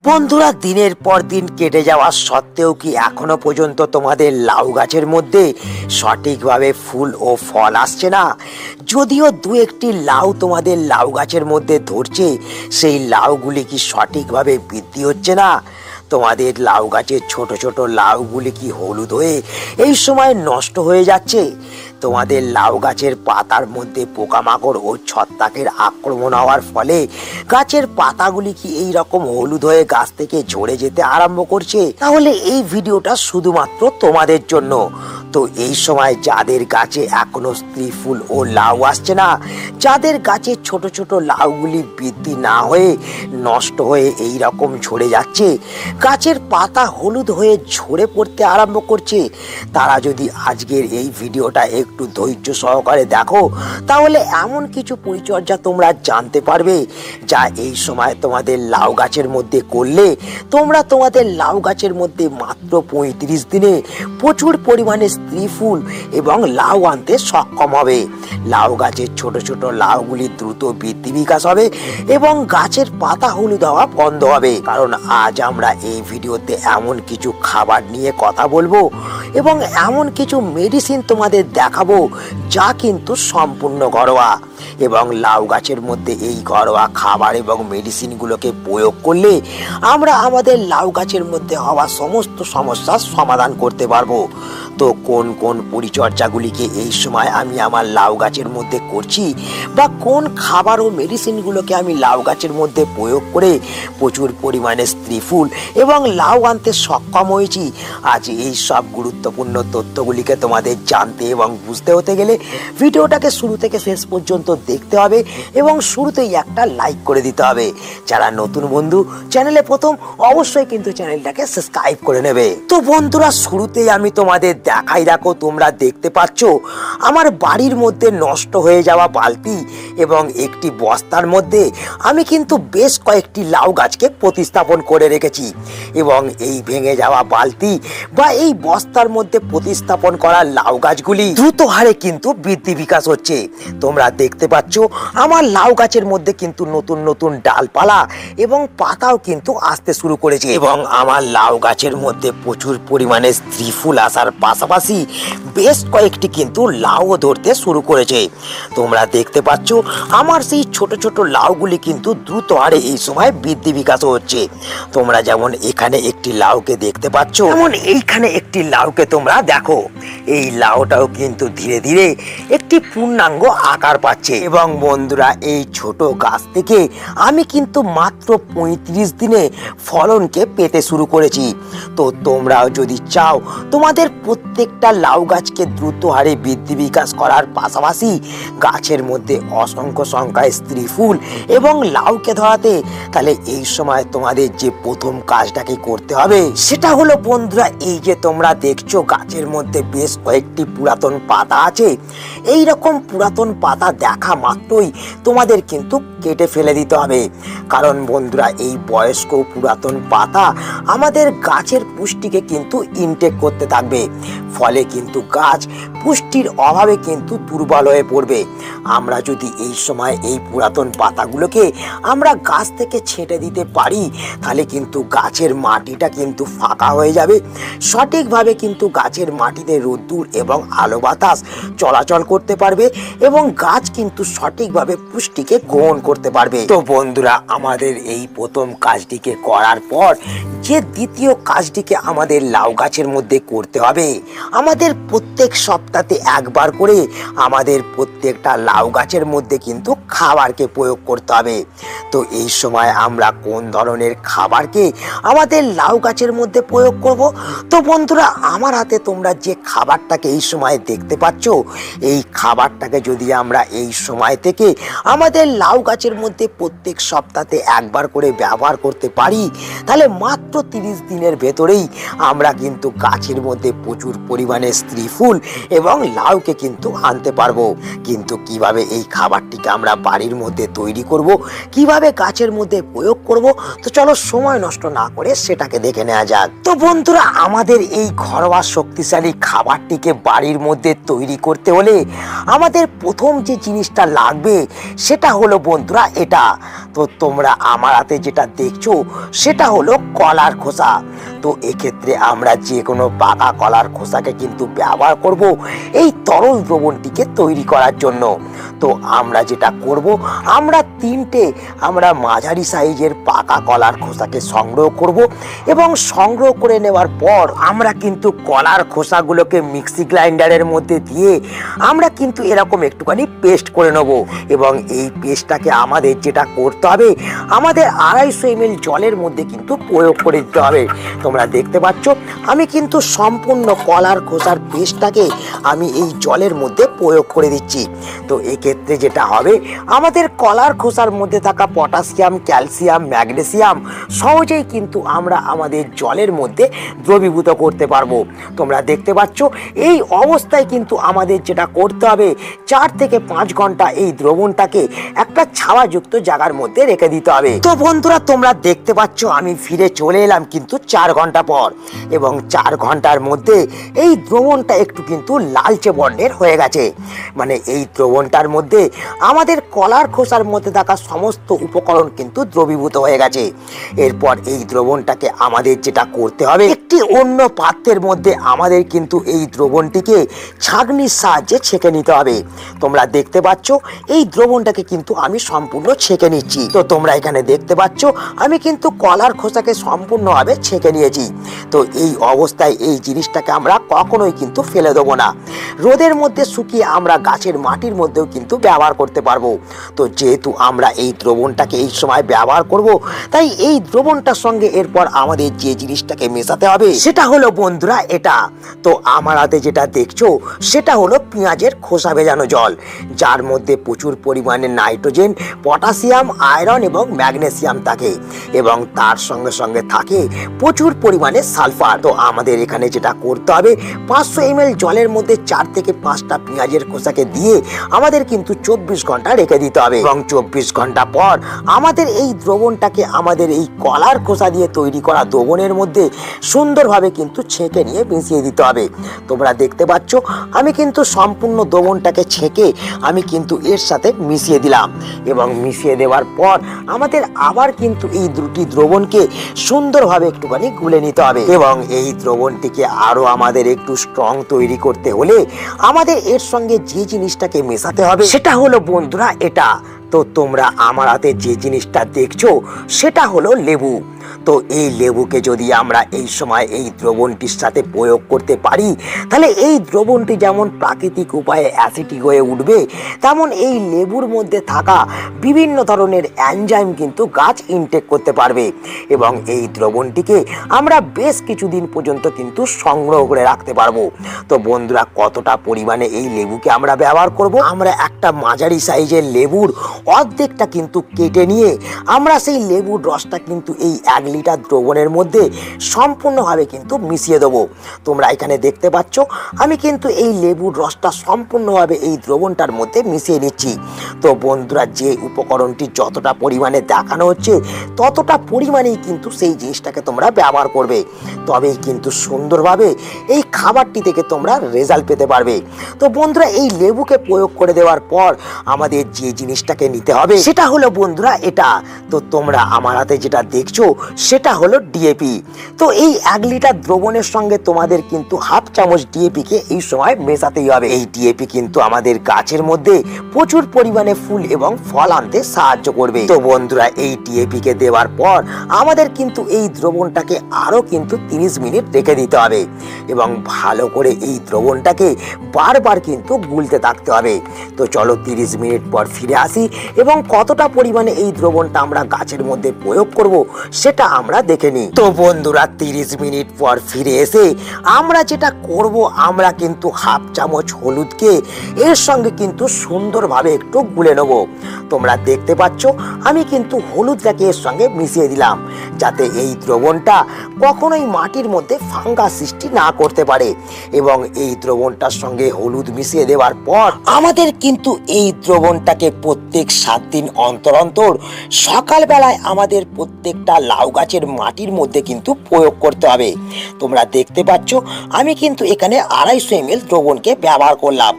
বন্ধুরা, দিনের পর দিন কেটে যাওয়ার সত্ত্বেও কি এখনো পর্যন্ত তোমাদের লাউ গাছের মধ্যে সঠিকভাবে ফুল ও ফল আসছে না? যদিও দু একটি লাউ তোমাদের লাউ গাছের মধ্যে ধরছে, সেই লাউগুলি কি সঠিকভাবে বৃদ্ধি হচ্ছে না? তোমাদের লাউ গাছের ছোট ছোট লাউগুলি কি হলুদ হয়ে এই সময় নষ্ট হয়ে যাচ্ছে? তোমাদের লাউ গাছের পাতার মধ্যে পোকামাকড় ও ছত্রাকের আক্রমণ হওয়ার ফলে গাছের পাতাগুলি কি এই রকম হলুদ হয়ে গাছ থেকে ঝরে যেতে আরম্ভ করছে? তাহলে এই ভিডিওটা শুধুমাত্র তোমাদের জন্য। তো এই সময় যাদের গাছে এখনো স্ত্রী ফুল ও লাউ আসছে না, যাদের গাছে ছোট ছোট লাউগুলি বৃদ্ধি না হয়ে নষ্ট হয়ে এই রকম ঝরে যাচ্ছে, গাছের পাতা হলুদ হয়ে ঝরে পড়তে আরম্ভ করছে, তারা যদি আজকের এই ভিডিওটা একটু ধৈর্য সহকারে দেখো, তাহলে এমন কিছু পরিচর্যা তোমরা জানতে পারবে যা এই সময় তোমাদের লাউ গাছের মধ্যে করলে তোমরা তোমাদের লাউ গাছের মধ্যে মাত্র 35 দিনে প্রচুর পরিমাণে স্ত্রী ফুল এবং লাউ আনতে সক্ষম হবে। লাউ গাছের ছোট ছোট লাউগুলি দ্রুত বৃদ্ধি বিকাশ হবে এবং গাছের পাতা হলুদ হওয়া বন্ধ হবে। কারণ আজ আমরা এই ভিডিওতে এমন কিছু খাবার নিয়ে কথা বলবো এবং এমন কিছু মেডিসিন তোমাদের দেখাবো যা কিন্তু সম্পূর্ণ ঘরোয়া, এবং লাউ গাছের মধ্যে এই ঘরোয়া খাবার এবং মেডিসিনগুলোকে প্রয়োগ করলে আমরা আমাদের লাউ গাছের মধ্যে হওয়া সমস্ত সমস্যার সমাধান করতে পারবো। তো কোন কোন পরিচর্যাগুলিকে এই সময় আমি আমার লাউ গাছের মধ্যে করছি, বা কোন খাবার ও মেডিসিনগুলোকে আমি লাউ গাছের মধ্যে প্রয়োগ করে প্রচুর পরিমাণে স্ত্রী ফুল এবং লাউ আনতে সক্ষম হয়েছি, আজ এই সব গুরুত্বপূর্ণ তথ্যগুলিকে তোমাদের জানতে এবং বুঝতে হতে গেলে ভিডিওটাকে শুরু থেকে শেষ পর্যন্ত দেখতে হবে এবং শুরুতেই একটা লাইক করে দিতে হবে। যারা নতুন বন্ধু, চ্যানেলে প্রথম, অবশ্যই কিন্তু চ্যানেলটাকে সাবস্ক্রাইব করে নেবে। তো বন্ধুরা, শুরুতেই আমি তোমাদের দেখাই, দেখো তোমরা দেখতে পাচ্ছ আমার বাড়ির মধ্যে নষ্ট হয়ে যাওয়া বালতি এবং একটি বস্তার মধ্যে আমি কিন্তু বেশ কয়েকটি লাউ গাছকে প্রতিস্থাপন করে রেখেছি, এবং এই ভেঙে যাওয়া বালতি বা এই বস্তার মধ্যে প্রতিস্থাপন করা লাউ গাছগুলি দ্রুত হারে কিন্তু বৃদ্ধি বিকাশ হচ্ছে। তোমরা দেখতে পাচ্ছ আমার লাউ গাছের মধ্যে কিন্তু নতুন নতুন ডালপালা এবং পাতাও কিন্তু আসতে শুরু করেছে, এবং আমার লাউ গাছের মধ্যে প্রচুর পরিমাণে স্ত্রী ফুল আসার পাশাপাশি বেশ কয়েকটি কিন্তু লাউও ধরতে শুরু করেছে। তোমরা দেখতে পাচ্ছ আমার সেই ছোট ছোট লাউগুলি কিন্তু দ্রুত হারে এই সময় বৃদ্ধি বিকাশ হচ্ছে। তোমরা যেমন এখানে একটি লাউকে দেখতে পাচ্ছ, যেমন এইখানে একটি লাউকে তোমরা দেখো, এই লাউটাও কিন্তু ধীরে ধীরে একটি পূর্ণাঙ্গ আকার পাচ্ছে। এবং বন্ধুরা, এই ছোট গাছ থেকে আমি কিন্তু মাত্র 35 দিনে ফলনকে পেতে শুরু করেছি। তো তোমরাও যদি চাও তোমাদের প্রত্যেকটা লাউ গাছকে দ্রুত হারে বৃদ্ধি বিকাশ করার পাশাপাশি গাছের মধ্যে অসংখ্য সংখ্যায় স্ত্রী ফুল এবং লাউকে ধরাতে, তাহলে এই সময় তোমাদের যে প্রথম কাজটাকে করতে হবে সেটা হলো বন্ধুরা, এই যে তোমরা দেখছো গাছের মধ্যে বেশ কয়েকটি পুরাতন পাতা আছে, এই রকম পুরাতন পাতা দেখা মাত্রই তোমাদের কিন্তু কেটে ফেলে দিতে হবে। কারণ বন্ধুরা, এই বয়স্ক পুরাতন পাতা আমাদের গাছের পুষ্টিকে কিন্তু ইনটেক করতে থাকবে, ফলে কিন্তু গাছ পুষ্টির অভাবে কিন্তু দুর্বল হয়ে পড়বে। আমরা যদি এই সময় এই পুরাতন পাতাগুলোকে আমরা গাছ থেকে ছেঁটে দিতে পারি, তাহলে কিন্তু গাছের মাটিটা কিন্তু ফাঁকা হয়ে যাবে, সঠিকভাবে কিন্তু গাছের মাটিতে রোদ্দুর এবং আলো বাতাস চলাচল করতে পারবে এবং গাছ কিন্তু সঠিকভাবে পুষ্টিকে গ্রহণ করতে পারবে। তো বন্ধুরা, আমাদের এই প্রথম কাজটিকে করার পর যে দ্বিতীয় কাজটিকে আমাদের লাউ গাছের মধ্যে করতে হবে, আমাদের প্রত্যেক সপ্তাহে একবার করে আমাদের প্রত্যেকটা লাউ গাছের মধ্যে কিন্তু খাবারকে প্রয়োগ করতে হবে। তো এই সময় আমরা কোন ধরনের খাবারকে আমাদের লাউ গাছের মধ্যে প্রয়োগ করব? তো বন্ধুরা, আমার হাতে তোমরা যে খাবারটাকে এই সময় দেখতে পাচ্ছ, এই খাবারটাকে যদি আমরা এই সময় থেকে আমাদের লাউ গাছের মধ্যে প্রত্যেক সপ্তাহে একবার করে ব্যবহার করতে পারি, তাহলে মাত্র 30 দিনের ভেতরেই আমরা কিন্তু গাছের মধ্যে প্রচুর পরিমাণে স্ত্রী ফুল এবং লাউকে কিন্তু আনতে পারবো। কিন্তু কিভাবে এই খাবারটিকে আমরা বাড়ির মধ্যে তৈরি করব, কিভাবে গাছের মধ্যে প্রয়োগ করব, তো চলো সময় নষ্ট না করে সেটাকে দেখে নেওয়া যাক। তো বন্ধুরা, আমাদের এই ঘরোয়া শক্তিশালী খাবারটিকে বাড়ির মধ্যে তৈরি করতে হলে আমাদের প্রথম যে জিনিসটা লাগবে সেটা হলো বন্ধুরা এটা। তো তোমরা আমার হাতে যেটা দেখছো সেটা হলো কলার খোসা। তো এক্ষেত্রে আমরা যে কোনো পাকা কলার খোসাকে কিন্তু ব্যবহার করব এই তরল দ্রবণটিকে তৈরি করার জন্য। তো আমরা যেটা করব, আমরা আমরা মাঝারি সাইজের পাকা কলার খোসাকে সংগ্রহ করব এবং সংগ্রহ করে নেওয়ার পর আমরা কিন্তু কলার খোসাগুলোকে মিক্সি গ্রাইন্ডারের মধ্যে দিয়ে আমরা কিন্তু এরকম একটুখানি পেস্ট করে নেব। এবং এই পেস্টটাকে আমাদের যেটা করতে হবে, আমাদের 250 ml জলের মধ্যে কিন্তু প্রয়োগ করে দিতে হবে। তোমরা দেখতে পাচ্ছ আমি কিন্তু সম্পূর্ণ কলার খোসার পেস্টটাকে আমি এই জলের মধ্যে প্রয়োগ করে দিচ্ছি। তো এক্ষেত্রে যেটা হবে, আমাদের কলার খোসার মধ্যে থাকা পটাশিয়াম, ক্যালসিয়াম, ম্যাগনেসিয়াম সহজেই কিন্তু আমরা আমাদের জলের মধ্যে দ্রবীভূত করতে পারবো। তোমরা দেখতে পাচ্ছ এই অবস্থায় কিন্তু আমাদের যেটা করতে হবে, 4 থেকে 5 ঘন্টা এই দ্রবণটাকে একটা ছাওয়াযুক্ত জায়গার মধ্যে রেখে দিতে হবে। তো বন্ধুরা, তোমরা দেখতে পাচ্ছ আমি ফিরে চলে এলাম কিন্তু 4 ঘন্টা পর, এবং 4 ঘন্টার মধ্যে এই দ্রবণটা একটু কিন্তু লালচে বর্ণের হয়ে গেছে। মানে এই দ্রবণটার মধ্যে আমাদের কলার খোসার মধ্যে থাকা সমস্ত উপকরণ কিন্তু দ্রবীভূত হয়ে গেছে। এরপর এই দ্রবণটাকে আমাদের যেটা করতে হবে, একটি অন্য পাত্রের মধ্যে আমাদের কিন্তু এই দ্রবণটিকে ছাঁকনির সাহায্যে ছেঁকে নিতে হবে। তোমরা দেখতে পাচ্ছ এই দ্রবণটাকে কিন্তু আমি সম্পূর্ণ ছেঁকে নিচ্ছি। তো তোমরা এখানে দেখতে পাচ্ছ আমি কিন্তু কলার খোসাকে সম্পূর্ণভাবে ছেঁকে নিয়েছি। তো এই অবস্থায় এই জিনিসটাকে আমরা কখনোই কিন্তু ফেলে দেবো না। রোদের মধ্যে শুকিয়ে আমরা গাছের মাটির মধ্যেও কিন্তু ব্যবহার করতে পারবো। তো যেহেতু আমরা এই দ্রবণটাকে এই সময় ব্যবহার করব, তাই এই দ্রবণটার সঙ্গে এরপর আমাদের যে জিনিসটাকে মেশাতে হবে সেটা হলো বন্ধুরা এটা। তো আমার হাতে যেটা দেখছো সেটা হলো পেঁয়াজের খোসা ভেজানো জল, যার মধ্যে প্রচুর পরিমাণে নাইট্রোজেন, পটাশিয়াম, আয়রন এবং ম্যাগনেসিয়াম থাকে, এবং তার সঙ্গে সঙ্গে থাকে প্রচুর পরিমাণে সালফার। তো আমাদের এখানে যেটা করতে হবে, 500 ml জলের মধ্যে 4 থেকে 5টা পেঁয়াজের খোসাকে দিয়ে আমাদের কিন্তু 24 ঘন্টা রেখে দিতে হবে। এবং 24 ঘন্টা পর আমাদের এই দ্রবণটাকে আমাদের এই কলার খোসা দিয়ে তৈরি করা দ্রবণের মধ্যে সুন্দরভাবে কিন্তু ছেঁকে নিয়ে মিশিয়ে দিতে হবে। তোমরা দেখতে পাচ্ছ আমি কিন্তু সম্পূর্ণ দ্রবণটাকে ছেঁকে আমি কিন্তু এর সাথে মিশিয়ে দিলাম, এবং মিশিয়ে দেওয়ার পর আমাদের আবার কিন্তু এই দুটি দ্রবণকে সুন্দরভাবে একটুখানি গুলে নিতে হবে। এবং এই দ্রবণটিকে আরো আমাদের একটু স্ট্রং তৈরি করতে হলে আমাদের এর সঙ্গে যে জিনিসটাকে মেশাতে হবে সেটা হলো বন্ধুরা এটা। তো তোমরা আমার হাতে যে জিনিসটা দেখছো সেটা হলো লেবু। তো এই লেবুকে যদি আমরা এই সময় এই দ্রবণটির সাথে প্রয়োগ করতে পারি, তাহলে এই দ্রবণটি যেমন প্রাকৃতিক উপায়ে অ্যাসিডিক হয়ে উঠবে, তেমন এই লেবুর মধ্যে থাকা বিভিন্ন ধরনের এনজাইম কিন্তু গাছ ইনটেক করতে পারবে, এবং এই দ্রবণটিকে আমরা বেশ কিছুদিন পর্যন্ত কিন্তু সংগ্রহ করে রাখতে পারবো। তো বন্ধুরা, কতটা পরিমাণে এই লেবুকে আমরা ব্যবহার করব, আমরা একটা মাঝারি সাইজের লেবুর অর্ধেকটা কিন্তু কেটে নিয়ে আমরা সেই লেবুর রসটা কিন্তু এই 1 লিটার দ্রবণের মধ্যে সম্পূর্ণভাবে কিন্তু মিশিয়ে দেবো। তোমরা এখানে দেখতে পাচ্ছ আমি কিন্তু এই লেবুর রসটা সম্পূর্ণভাবে এই দ্রবণটার মধ্যে মিশিয়ে নিচ্ছি। তো বন্ধুরা, যে উপকরণটি যতটা পরিমাণে দেখানো হচ্ছে ততটা পরিমাণেই কিন্তু সেই জিনিসটাকে তোমরা ব্যবহার করবে, তবেই কিন্তু সুন্দরভাবে এই খাবারটি থেকে তোমরা রেজাল্ট পেতে পারবে। তো বন্ধুরা, এই লেবুকে প্রয়োগ করে দেওয়ার পর আমাদের যে জিনিসটাকে নিতে হবে সেটা হলো বন্ধুরা এটা। তো তোমরা আমার হাতে যেটা দেখছো সেটা হলো ডিএপি। তো এই 1 লিটার দ্রবণের সঙ্গে তোমাদের কিন্তু 1/2 চামচ ডিএপি কে এই সময় মেশাতেই হবে। এই ডিএপি কিন্তু আমাদের গাছের মধ্যে প্রচুর পরিমাণে ফুল এবং ফল আনতে সাহায্য করবে। তো বন্ধুরা, এই ডিএপি কে দেওয়ার পর আমাদের কিন্তু এই দ্রবণটাকে আরো কিন্তু 30 মিনিট রেখে দিতে হবে, এবং ভালো করে এই দ্রবণটাকে বারবার কিন্তু গুলতে থাকতে হবে। তো চলো 30 মিনিট পর ফিরে আসি এবং কতটা পরিমাণে এই দ্রবণটা আমরা গাছের মধ্যে প্রয়োগ করব সেটা আমরা দেখে নিই। তো বন্ধুরা 30 মিনিট পর ফিরে এসে আমরা যেটা করব, আমরা কিন্তু হাফ চামচ হলুদকে এর সঙ্গে কিন্তু সুন্দরভাবে একটু গুলে নেব। তোমরা দেখতে পাচ্ছ আমি কিন্তু হলুদটাকে এর সঙ্গে মিশিয়ে দিলাম, যাতে এই দ্রবণটা কখনোই মাটির মধ্যে ফাঙ্গাস সৃষ্টি না করতে পারে। এবং এই দ্রবণটার সঙ্গে হলুদ মিশিয়ে দেওয়ার পর আমাদের কিন্তু এই দ্রবণটাকে প্রত্যেক 7 দিন অন্তর অন্তর সকালবেলায় আমাদের প্রত্যেকটা লাউ গাছের মাটির মধ্যে কিন্তু প্রয়োগ করতে হবে। তোমরা দেখতে পাচ্ছ আমি কিন্তু এখানে 250 ml দ্রবণকে ব্যবহার করলাম।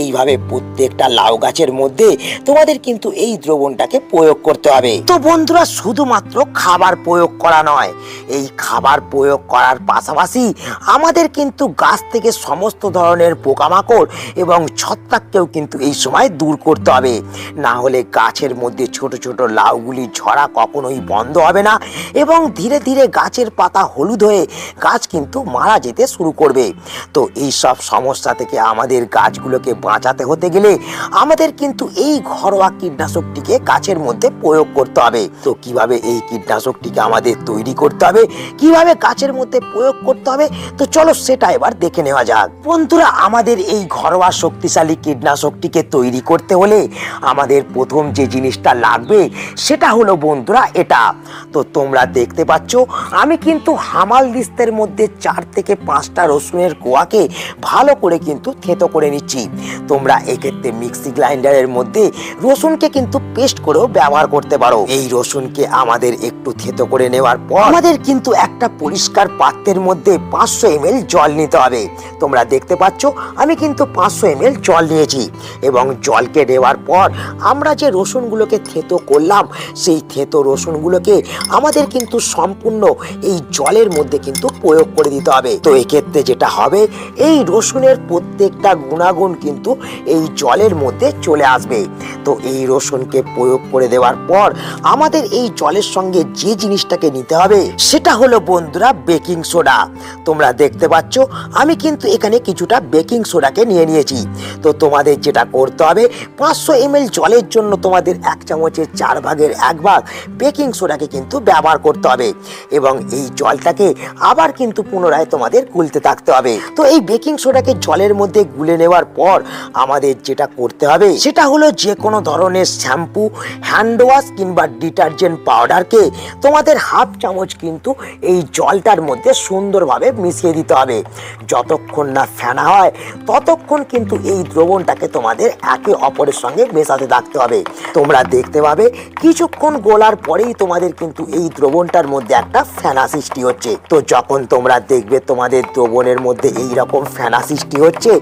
এইভাবে প্রত্যেকটা লাউ গাছের মধ্যে তোমাদের কিন্তু এই দ্রবণটাকে প্রয়োগ করতে হবে। তো বন্ধুরা শুধুমাত্র খাবার প্রয়োগ করা নয়, এই খাবার প্রয়োগ করার পাশাপাশি আমাদের কিন্তু গাছ থেকে সমস্ত ধরনের পোকামাকড় এবং ছত্রাককেও কিন্তু এই সময় দূর করতে হবে। না হলে গাছের মধ্যে ছোট ছোট লাউগুলি ঝরা কখনোই বন্ধ হবে না এবং ধীরে ধীরে গাছের পাতা হলুদ হয়ে গাছ কিন্তু মারা যেতে শুরু করবে। তো এই সব সমস্যা থেকে আমাদের গাছগুলোকে বাঁচাতে হতে গেলে আমাদের কিন্তু এই ঘরোয়া কীটনাশকটিকে গাছের মধ্যে প্রয়োগ করতে হবে। তো কিভাবে এই কীটনাশকটিকে আমাদের তৈরি করতে হবে, কিভাবে গাছের মধ্যে প্রয়োগ করতে হবে, তো চলো সেটা এবার দেখে নেওয়া যাক। বন্ধুরা আমাদের এই ঘরোয়া শক্তিশালী কীটনাশকটিকে তৈরি করতে হলে আমাদের প্রথম যে জিনিসটা লাগবে সেটা হলো বন্ধুরা এটা। তো তোমরা দেখতে পাচ্ছ আমি কিন্তু হামাল দিস্তের মধ্যে 4 থেকে 5টা রসুনের কোয়াকে ভালো করে কিন্তু থেতো করে নিচ্ছি। তোমরা এক্ষেত্রে মিক্সি গ্রাইন্ডারের মধ্যে রসুনকে কিন্তু পেস্ট করেও ব্যবহার করতে পারো। এই রসুনকে আমাদের একটু থেতো করে নেওয়ার পর আমাদের কিন্তু একটা পরিষ্কার পাত্রের মধ্যে 500 ml জল নিতে হবে। তোমরা দেখতে পাচ্ছ আমি কিন্তু 500 ml জল নিয়েছি এবং জলকে দেওয়ার পর আমরা যে রসুনগুলোকে থেতো করলাম সেই থেতো রসুনগুলোকে আমাদের কিন্তু সম্পূর্ণ এই জলের মধ্যে কিন্তু প্রয়োগ করে দিতে হবে। তো এক্ষেত্রে যেটা হবে এই রসুনের প্রত্যেকটা গুণাগুণ কিন্তু এই জলের মধ্যে চলে আসবে। তো এই রসুনকে প্রয়োগ করে দেওয়ার পর আমাদের এই জলের সঙ্গে যে জিনিসটাকে নিতে হবে সেটা হলো বন্ধুরা বেকিং সোডা। তোমরা দেখতে পাচ্ছ আমি কিন্তু এখানে কিছুটা বেকিং সোডাকে নিয়ে নিয়েছি। তো তোমাদের যেটা করতে হবে 500 ml জলের জন্য তোমাদের 1 চামচের 4 ভাগের 1 ভাগ বেকিং সোডাকে কিন্তু ব্যবহার করতে হবে এবং এই জলটাকে আবার কিন্তু পুনরায় তোমাদের গুলতে থাকতে হবে। তো এই বেকিং সোডাকে জলের মধ্যে গুলে নেওয়ার পর আমাদের যেটা করতে হবে সেটা হলো যে কোনো ধরনের শ্যাম্পু, হ্যান্ড ওয়াশ কিংবা ডিটারজেন্ট পাউডারকে তোমাদের হাফ চামচ কিন্তু এই জলটার মধ্যে সুন্দরভাবে মিশিয়ে দিতে হবে। যতক্ষণ না ফেনা হয় ততক্ষণ কিন্তু এই দ্রবণটাকে তোমাদের একে অপরের সঙ্গে মেশাতে থাকতে হবে। তোমরা দেখতে পাবে কিছুক্ষণ গোলার পরেই তোমাদের কিন্তু এই দ্রবণটার মধ্যে একটা ফেনা সৃষ্টি হচ্ছে। তো যখন তোমরা দেখবে তোমাদের দ্রবণের মধ্যে এই রকম ফেনা সৃষ্টি হচ্ছে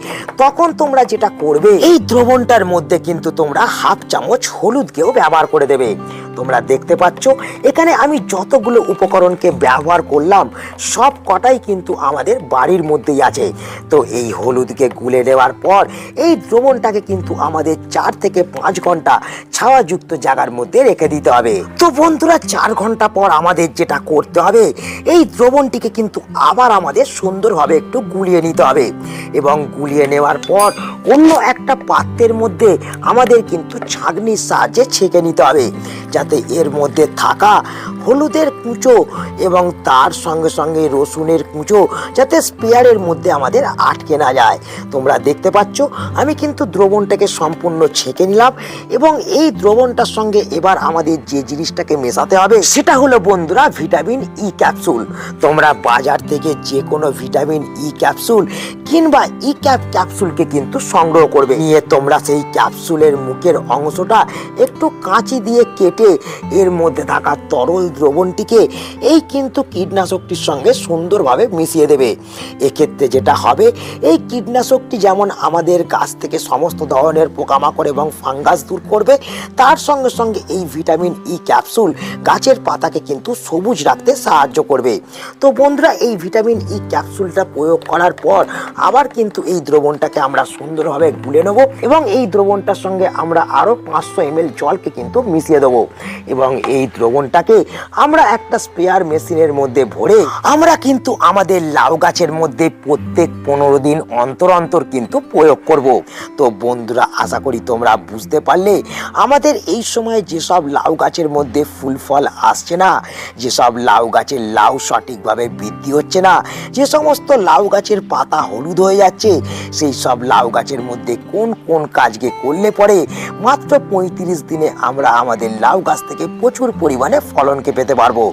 তখন তোমরা যেটা করবে এই দ্রবণটার মধ্যে কিন্তু তোমরা হাফ চামচ হলুদকেও ব্যবহার করে দেবে। তোমরা দেখতে পাচ্ছ এখানে আমি যতগুলো উপকরণকে ব্যবহার করলাম সব কটাই কিন্তু আমাদের বাড়ির মধ্যেই আছে। তো এই হলুদকে গুলে নেওয়ার পর এই দ্রবণটাকে কিন্তু আমাদের 4 থেকে 5 ঘন্টা ছাওয়াযুক্ত জায়গার মধ্যে রেখে দিতে হবে। তো বন্ধুরা 4 ঘন্টা পর আমাদের যেটা করতে হবে এই দ্রবণটিকে কিন্তু আবার আমাদের সুন্দরভাবে একটু গুলিয়ে নিতে হবে এবং গুলিয়ে নেওয়ার পর অন্য একটা পাত্রের মধ্যে আমাদের কিন্তু ছাঁকনির সাহায্যে ছেঁকে নিতে হবে, যাতে এর মধ্যে থাকা হলুদের কুঁচো এবং তার সঙ্গে সঙ্গে রসুনের কুঁচো যাতে স্পেয়ারের মধ্যে আমাদের আটকে না যায়। তোমরা দেখতে পাচ্ছ আমি কিন্তু দ্রবণটাকে সম্পূর্ণ ছেঁকে নিলাম এবং এই দ্রবণটার সঙ্গে এবার আমাদের যে জিনিসটাকে মেশাতে হবে সেটা হলো বন্ধুরা ভিটামিন ই ক্যাপসুল। তোমরা বাজার থেকে যে কোনো ভিটামিন ই ক্যাপসুল কিংবা ই ক্যাপসুলকে কিন্তু সংগ্রহ করবে। নিয়ে তোমরা সেই ক্যাপসুলের মুখের অংশটা একটু কাঁচি দিয়ে কেটে এর মধ্যে থাকা তরল দ্রবণটিকে এই কিন্তু কীটনাশকটির সঙ্গে সুন্দরভাবে মিশিয়ে দেবে। এক্ষেত্রে যেটা হবে এই কীটনাশকটি যেমন আমাদের গাছ থেকে সমস্ত ধরনের পোকামাকড় এবং ফাঙ্গাস দূর করবে, তার সঙ্গে সঙ্গে এই ভিটামিন ই ক্যাপসুল গাছের পাতাকে কিন্তু সবুজ রাখতে সাহায্য করবে। তো বন্ধুরা এই ভিটামিন ই ক্যাপসুলটা প্রয়োগ করার পর আবার কিন্তু এই দ্রবণটাকে আমরা সুন্দরভাবে গুলে নেব এবং এই দ্রবণটার সঙ্গে আমরা আরো 500 ml জলকে কিন্তু মিশিয়ে দেবো এবং এই দ্রবণটাকে আমরা একটা স্প্রেয়ার মেশিনের মধ্যে ভরে আমরা কিন্তু আমাদের লাউ গাছের মধ্যে প্রত্যেক 15 দিন অন্তর অন্তর কিন্তু প্রয়োগ করব। তো বন্ধুরা, আশা করি তোমরা বুঝতে পারলে আমাদের এই সময় যেসব লাউ গাছের মধ্যে ফুল ফল আসছে না, যেসব লাউ গাছের লাউ সঠিকভাবে বৃদ্ধি হচ্ছে না, যে সমস্ত লাউ গাছের পাতা হলুদ হয়ে যাচ্ছে, সেই সব লাউ গাছের মধ্যে কোন কোন কাজকে করলে পরে মাত্র 35 দিনে আমরা আমাদের লাউ গাছ থেকে প্রচুর পরিমাণে ফলনকে পেতে পারবো।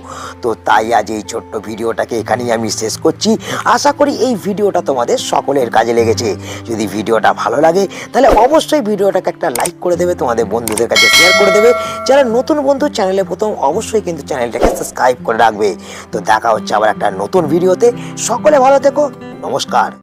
তো তাই আজ এই ছোট্ট ভিডিওটাকে এখানেই আমি শেষ করছি। আশা করি এই ভিডিওটা তোমাদের সকলের কাজে লেগেছে। যদি ভিডিওটা ভালো লাগে তাহলে অবশ্যই ভিডিওটাকে একটা লাইক করে দেবে, তোমাদের বন্ধুদের কাছে শেয়ার করে দেবে। যারা নতুন বন্ধু চ্যানেলে প্রথম, অবশ্যই কিন্তু চ্যানেলটাকে সাবস্ক্রাইব করে রাখবে। তো দেখা হচ্ছে আবার একটা নতুন ভিডিওতে। সকলে ভালো থেকো, নমস্কার।